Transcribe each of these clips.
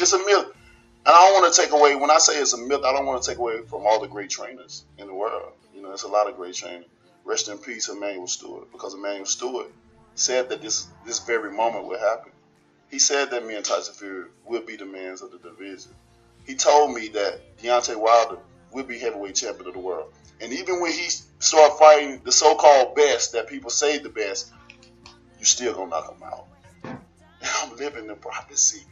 It's a myth. And I don't want to take away, when I say it's a myth, I don't want to take away from all the great trainers in the world. You know, there's a lot of great trainers. Rest in peace, Emmanuel Stewart, because Emmanuel Stewart said that this very moment would happen. He said that me and Tyson Fury will be the mans of the division. He told me that Deontay Wilder will be heavyweight champion of the world. And even when he started fighting the so-called best, that people say the best, you still gonna knock him out. And I'm living the prophecy.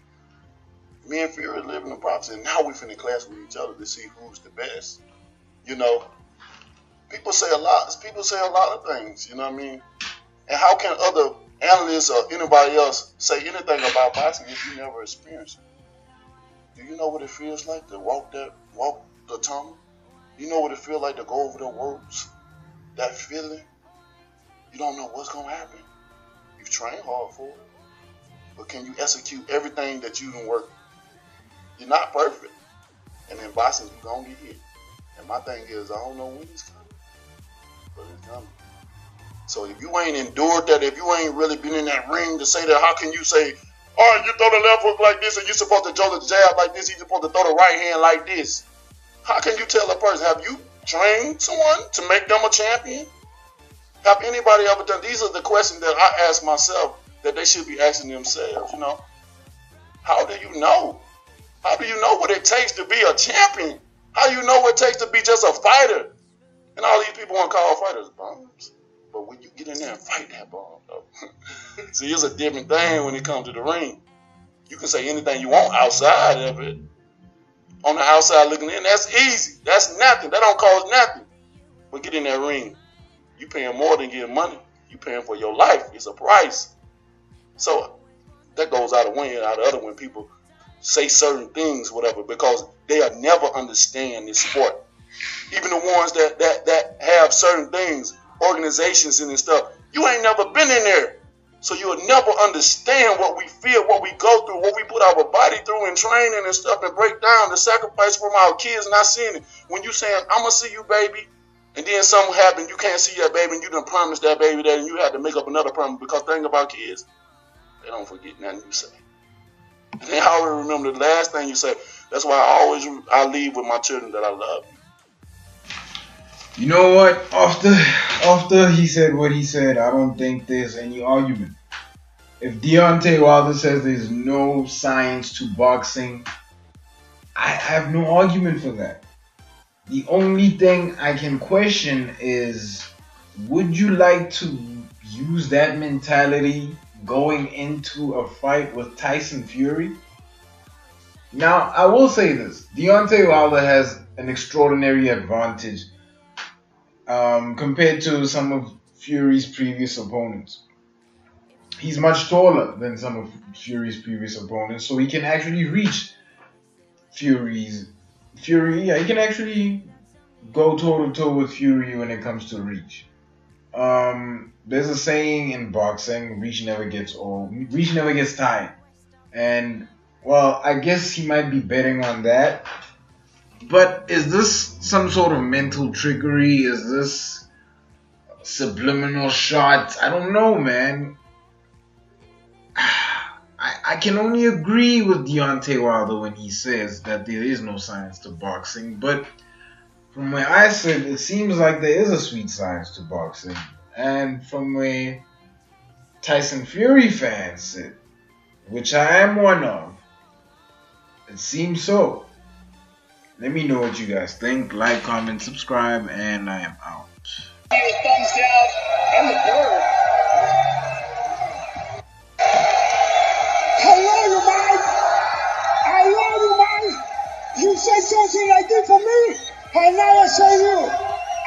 Me and Fury living the prophecy, and now we finna clash with each other to see who's the best. You know, people say a lot. People say a lot of things. You know what I mean? And how can other analysts or anybody else say anything about boxing if you never experienced it? Do you know what it feels like to walk the tunnel? You know what it feels like to go over the ropes? That feeling? You don't know what's gonna happen. You've trained hard for it, but can you execute everything that you done work? You're not perfect, and in boxing you're gonna get hit. And my thing is, I don't know when it's coming, but it's coming. So if you ain't endured that, if you ain't really been in that ring to say that, how can you say, all right, you throw the left hook like this, and you're supposed to throw the jab like this, you're supposed to throw the right hand like this? How can you tell a person, have you trained someone to make them a champion? Have anybody ever done? These are the questions that I ask myself that they should be asking themselves, you know. How do you know? How do you know what it takes to be a champion? How do you know what it takes to be just a fighter? And all these people want to call fighters bums. But when you get in there and fight that bomb, though, see, it's a different thing when it comes to the ring. You can say anything you want outside of it. On the outside looking in, that's easy. That's nothing. That don't cost nothing. But get in that ring. You paying more than getting money. You paying for your life. It's a price. So that goes out of one ear, out of the other when people say certain things, whatever, because they'll never understand this sport. Even the ones that have certain things, organizations and stuff, you ain't never been in there. So you'll never understand what we feel, what we go through, what we put our body through in training and stuff, and break down the sacrifice from our kids not seeing it. When you saying, I'm going to see you, baby, and then something happened, you can't see that baby, and you done promised that baby that, and you had to make up another promise, because the thing about kids, they don't forget nothing you say. They always remember the last thing you say. That's why I leave with my children that I love. You know what? After he said what he said, I don't think there's any argument. If Deontay Wilder says there's no science to boxing, I have no argument for that. The only thing I can question is, would you like to use that mentality going into a fight with Tyson Fury? Now, I will say this. Deontay Wilder has an extraordinary advantage compared to some of Fury's previous opponents. He's much taller than some of Fury's previous opponents, so he can actually reach Fury. Yeah, he can actually go toe-to-toe with Fury when it comes to reach. There's a saying in boxing, reach never gets old. Reach never gets tired. And, well, I guess he might be betting on that. But is this some sort of mental trickery? Is this subliminal shots? I don't know, man. I can only agree with Deontay Wilder when he says that there is no science to boxing. But from where I sit, it seems like there is a sweet science to boxing. And from where Tyson Fury fans sit, which I am one of, it seems so. Let me know what you guys think. Like, comment, subscribe, and I am out. Thumbs down and the bird. I love you, man. I love you, man. You say something like this for me, and now I say you.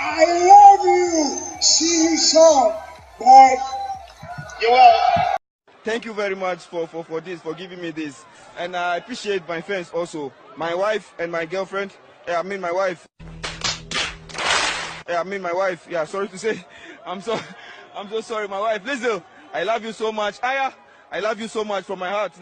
I love you. See you soon. Bye. You're welcome. Thank you very much for this, for giving me this. And I appreciate my fans also. My wife and my girlfriend. My wife. Yeah, sorry to say. I'm so sorry, my wife. Listen, I love you so much. Aya, I love you so much from my heart.